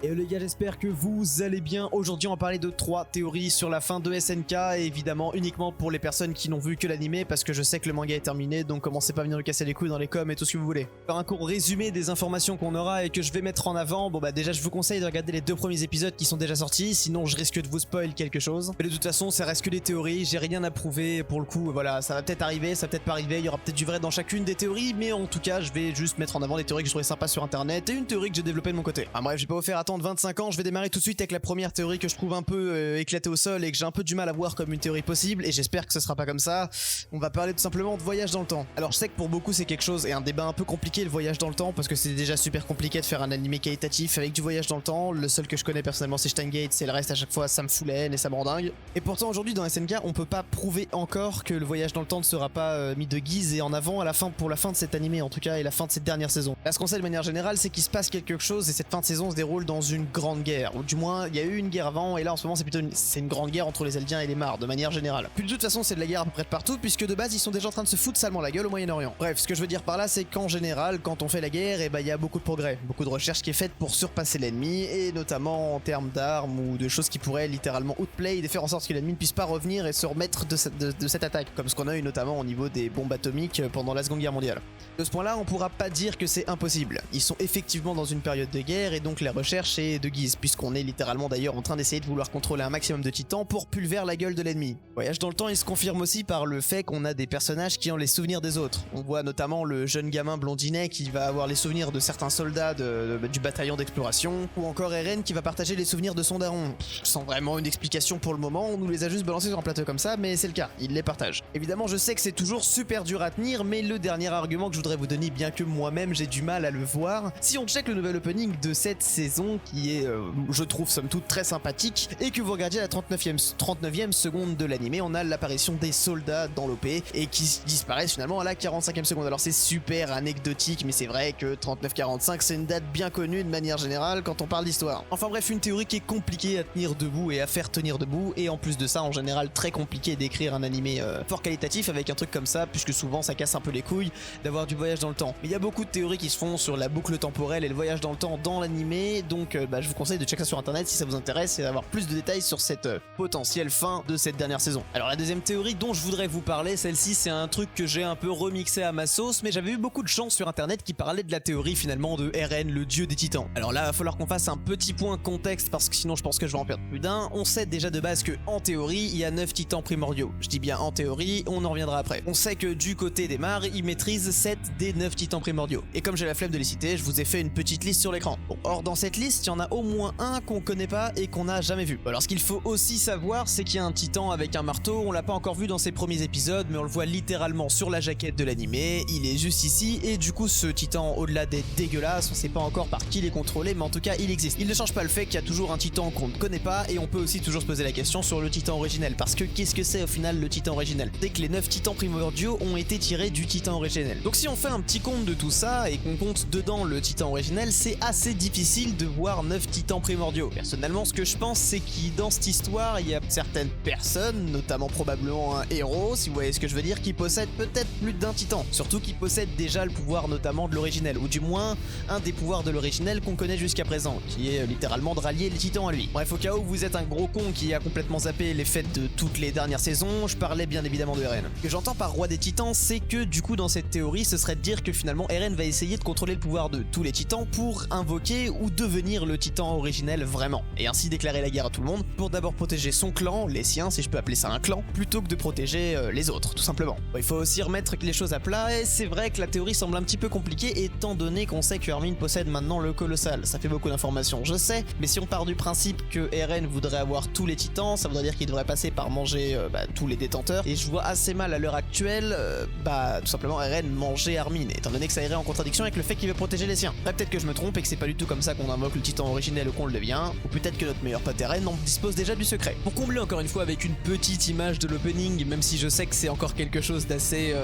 Et les gars, j'espère que vous allez bien. Aujourd'hui on va parler de 3 théories sur la fin de SNK, et évidemment uniquement pour les personnes qui n'ont vu que l'animé, parce que je sais que le manga est terminé, donc commencez pas à venir me casser les couilles dans les coms et tout ce que vous voulez. Faire un court résumé des informations qu'on aura et que je vais mettre en avant. Bon bah déjà je vous conseille de regarder les 2 premiers épisodes qui sont déjà sortis, sinon je risque de vous spoil quelque chose. Mais de toute façon ça reste que des théories, j'ai rien à prouver pour le coup, voilà, ça va peut-être arriver, ça va peut-être pas arriver, il y aura peut-être du vrai dans chacune des théories, mais en tout cas je vais juste mettre en avant des théories que je trouvais sympas sur internet et une théorie que j'ai développée de mon côté. Ah bref, je vais pas vous faire attendre 25 ans, je vais démarrer tout de suite avec la première théorie que je trouve un peu éclatée au sol et que j'ai un peu du mal à voir comme une théorie possible, et j'espère que ce sera pas comme ça. On va parler tout simplement de voyage dans le temps. Alors je sais que pour beaucoup c'est quelque chose et un débat un peu compliqué, le voyage dans le temps, parce que c'est déjà super compliqué de faire un animé qualitatif avec du voyage dans le temps. Le seul que je connais personnellement c'est Steins Gate, et le reste à chaque fois ça me fout la haine et ça me rend dingue. Et pourtant aujourd'hui dans SNK on peut pas prouver encore que le voyage dans le temps ne sera pas mis de guise et en avant à la fin, pour la fin de cet animé en tout cas, et la fin de cette dernière saison. Là ce qu'on sait de manière générale c'est qu'il se passe quelque chose, et cette fin de saison se déroule dans une grande guerre, ou du moins il y a eu une guerre avant, et là en ce moment c'est plutôt une grande guerre entre les Eldiens et les Mars de manière générale. Puis de toute façon c'est de la guerre à peu près de partout, puisque de base ils sont déjà en train de se foutre salement la gueule au Moyen-Orient. Bref, ce que je veux dire par là c'est qu'en général quand on fait la guerre, et bah il y a beaucoup de progrès, beaucoup de recherche qui est faite pour surpasser l'ennemi, et notamment en termes d'armes ou de choses qui pourraient littéralement outplay et faire en sorte que l'ennemi ne puisse pas revenir et se remettre de cette attaque, comme ce qu'on a eu notamment au niveau des bombes atomiques pendant la Seconde Guerre mondiale. De ce point là on pourra pas dire que c'est impossible, ils sont effectivement dans une période de guerre et donc la recherche est de guise, puisqu'on est littéralement d'ailleurs en train d'essayer de vouloir contrôler un maximum de titans pour pulvérer la gueule de l'ennemi. Voyage dans le temps il se confirme aussi par le fait qu'on a des personnages qui ont les souvenirs des autres. On voit notamment le jeune gamin blondinet qui va avoir les souvenirs de certains soldats du bataillon d'exploration, ou encore Eren qui va partager les souvenirs de son daron. Sans vraiment une explication pour le moment, on nous les a juste balancés sur un plateau comme ça, mais c'est le cas, il les partage. Évidemment je sais que c'est toujours super dur à tenir, mais le dernier argument que je voudrais vous donner, bien que moi-même j'ai du mal à le voir, si on check le nouvel opening de cette saison qui est je trouve somme toute très sympathique, et que vous regardiez la 39e seconde de l'animé, on a l'apparition des soldats dans l'OP et qui disparaissent finalement à la 45e seconde. Alors c'est super anecdotique, mais c'est vrai que 39-45 c'est une date bien connue de manière générale quand on parle d'histoire. Enfin bref, une théorie qui est compliquée à tenir debout et à faire tenir debout, et en plus de ça en général très compliqué d'écrire un animé fort qualitatif avec un truc comme ça, puisque souvent ça casse un peu les couilles d'avoir du voyage dans le temps. Mais il y a beaucoup de théories qui se font sur la boucle temporelle et le voyage dans le temps dans l'animé, donc je vous conseille de checker ça sur internet si ça vous intéresse et d'avoir plus de détails sur cette potentielle fin de cette dernière saison. Alors la deuxième théorie dont je voudrais vous parler, celle-ci c'est un truc que j'ai un peu remixé à ma sauce, mais j'avais eu beaucoup de gens sur internet qui parlaient de la théorie finalement de Eren, le dieu des titans. Alors là il va falloir qu'on fasse un petit point contexte, parce que sinon je pense que je vais en perdre plus d'un. On sait déjà de base que en théorie il y a 9 titans primordiaux. Je dis bien en théorie, on en reviendra après. On sait que du côté des Mars, ils maîtrisent 7 des 9 titans primordiaux. Et comme j'ai la flemme de les citer, je vous ai fait une petite liste sur l'écran. Bon, or dans cette liste, il y en a au moins un qu'on connaît pas et qu'on n'a jamais vu. Alors ce qu'il faut aussi savoir, c'est qu'il y a un titan avec un marteau, on l'a pas encore vu dans ses premiers épisodes, mais on le voit littéralement sur la jaquette de l'animé, il est juste ici, et du coup ce titan, au-delà d'être dégueulasse, on sait pas encore par qui il est contrôlé, mais en tout cas il existe. Il ne change pas le fait qu'il y a toujours un titan qu'on ne connaît pas, et on peut aussi toujours se poser la question sur le titan originel, parce que qu'est-ce que c'est au final le titan originel? C'est que les 9 titans primordiaux ont été tirés du titan originel. Donc si on fait un petit compte de tout ça, et qu'on compte dedans le titan originel, c'est assez difficile de voir 9 titans primordiaux. Personnellement ce que je pense c'est qu'il dans cette histoire il y a certaines personnes, notamment probablement un héros si vous voyez ce que je veux dire, qui possède peut-être plus d'un titan, surtout qui possède déjà le pouvoir notamment de l'originel, ou du moins un des pouvoirs de l'originel qu'on connaît jusqu'à présent, qui est littéralement de rallier les titans à lui. Bref, au cas où vous êtes un gros con qui a complètement zappé les fêtes de toutes les dernières saisons, je parlais bien évidemment de Eren. Ce que j'entends par roi des titans, c'est que du coup dans cette théorie ce serait de dire que finalement Eren va essayer de contrôler le pouvoir de tous les titans pour invoquer ou devenir le titan originel vraiment, et ainsi déclarer la guerre à tout le monde, pour d'abord protéger son clan, les siens si je peux appeler ça un clan, plutôt que de protéger les autres tout simplement. Bon, il faut aussi remettre les choses à plat, et c'est vrai que la théorie semble un petit peu compliquée étant donné qu'on sait que Armin possède maintenant le colossal. Ça fait beaucoup d'informations je sais, mais si on part du principe que Eren voudrait avoir tous les titans, ça voudrait dire qu'il devrait passer par manger tous les détenteurs, et je vois assez mal à l'heure actuelle tout simplement Eren manger Armin, étant donné que ça irait en contradiction avec le fait qu'il veut protéger les siens. Après peut-être que je me trompe et que c'est pas du tout comme ça qu'on invoque le titan originel ou qu'on le devient, ou peut-être que notre meilleur pote Eren en dispose déjà du secret. Pour combler encore une fois avec une petite image de l'opening, même si je sais que c'est encore quelque chose d'assez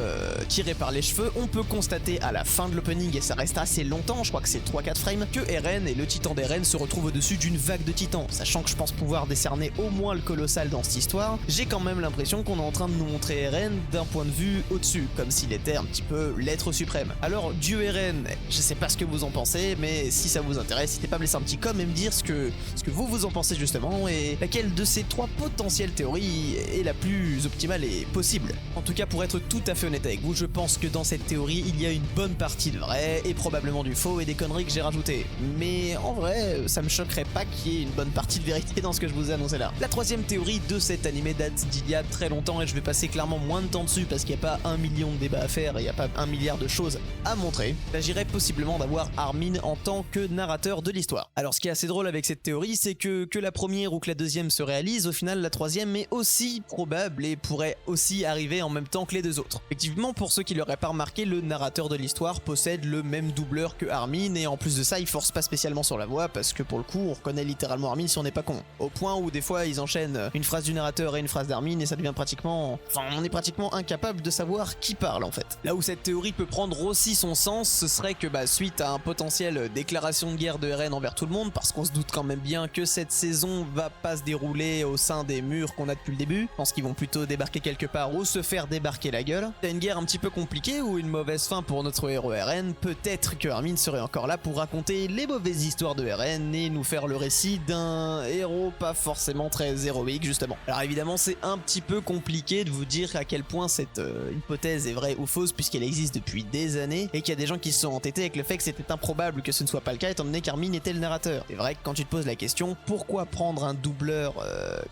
tiré par les cheveux, on peut constater à la fin de l'opening, et ça reste assez longtemps, je crois que c'est 3-4 frames, que Eren et le titan d'Eren se retrouvent au-dessus d'une vague de titans. Sachant que je pense pouvoir décerner au moins le colossal dans cette histoire, j'ai quand même l'impression qu'on est en train de nous montrer Eren d'un point de vue au-dessus, comme s'il était un petit peu l'être suprême. Alors Dieu Eren, je sais pas ce que vous en pensez, mais si ça vous intéresse, n'hésitez pas pas à me laisser un petit com et me dire ce que vous en pensez justement, et laquelle de ces 3 potentielles théories est la plus optimale et possible. En tout cas, pour être tout à fait honnête avec vous, je pense que dans cette théorie, il y a une bonne partie de vrai et probablement du faux et des conneries que j'ai rajoutées. Mais en vrai, ça me choquerait pas qu'il y ait une bonne partie de vérité dans ce que je vous ai annoncé là. La 3e théorie de cet animé date d'il y a très longtemps et je vais passer clairement moins de temps dessus parce qu'il n'y a pas 1 million de débats à faire et il n'y a pas 1 milliard de choses à montrer. Il s'agirait possiblement d'avoir Armin en tant que narrateur de l'histoire. Alors ce qui est assez drôle avec cette théorie, c'est que la première ou que la deuxième se réalise, au final la troisième est aussi probable et pourrait aussi arriver en même temps que les 2 autres. Effectivement, pour ceux qui l'auraient pas remarqué, le narrateur de l'histoire possède le même doubleur que Armin et en plus de ça, il force pas spécialement sur la voix parce que pour le coup, on reconnaît littéralement Armin si on n'est pas con. Au point où des fois, ils enchaînent une phrase du narrateur et une phrase d'Armin et ça devient pratiquement... Enfin, on est pratiquement incapable de savoir qui parle en fait. Là où cette théorie peut prendre aussi son sens, ce serait que suite à un potentiel déclaration de guerre de RN envers tout le monde, parce qu'on se doute quand même bien que cette saison va pas se dérouler au sein des murs qu'on a depuis le début, je pense qu'ils vont plutôt débarquer quelque part ou se faire débarquer la gueule. C'est une guerre un petit peu compliquée ou une mauvaise fin pour notre héros RN, peut-être que Armin serait encore là pour raconter les mauvaises histoires de RN et nous faire le récit d'un héros pas forcément très héroïque justement. Alors évidemment c'est un petit peu compliqué de vous dire à quel point cette hypothèse est vraie ou fausse puisqu'elle existe depuis des années et qu'il y a des gens qui se sont entêtés avec le fait que c'était improbable que ce ne soit pas le cas étant donné qu'Armin était le narrateur. C'est vrai que quand tu te poses la question, pourquoi prendre un doubleur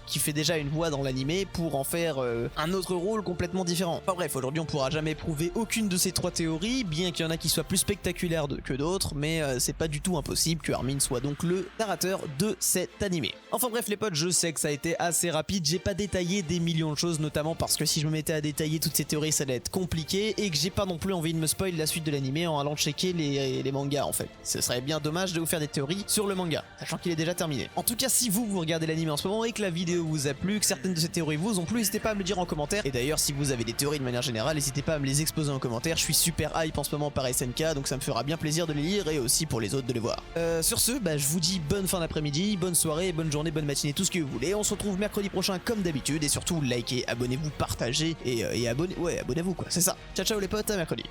qui fait déjà une voix dans l'animé pour en faire un autre rôle complètement différent? Enfin bref, aujourd'hui on pourra jamais prouver aucune de ces 3 théories, bien qu'il y en a qui soient plus spectaculaires que d'autres, mais c'est pas du tout impossible que Armin soit donc le narrateur de cet animé. Enfin bref les potes, je sais que ça a été assez rapide, j'ai pas détaillé des millions de choses, notamment parce que si je me mettais à détailler toutes ces théories ça allait être compliqué et que j'ai pas non plus envie de me spoil la suite de l'animé en allant checker les mangas en fait. Ce serait bien dommage de vous faire des théories sur le manga, sachant qu'il est déjà terminé. En tout cas, si vous regardez l'anime en ce moment et que la vidéo vous a plu, que certaines de ces théories vous ont plu, n'hésitez pas à me le dire en commentaire. Et d'ailleurs, si vous avez des théories de manière générale, n'hésitez pas à me les exposer en commentaire. Je suis super hype en ce moment par SNK, donc ça me fera bien plaisir de les lire et aussi pour les autres de les voir. Sur ce, je vous dis bonne fin d'après-midi, bonne soirée, bonne journée, bonne matinée, tout ce que vous voulez. On se retrouve mercredi prochain comme d'habitude et surtout likez, abonnez-vous, partagez et abonnez-vous quoi, c'est ça. Ciao ciao les potes, à mercredi.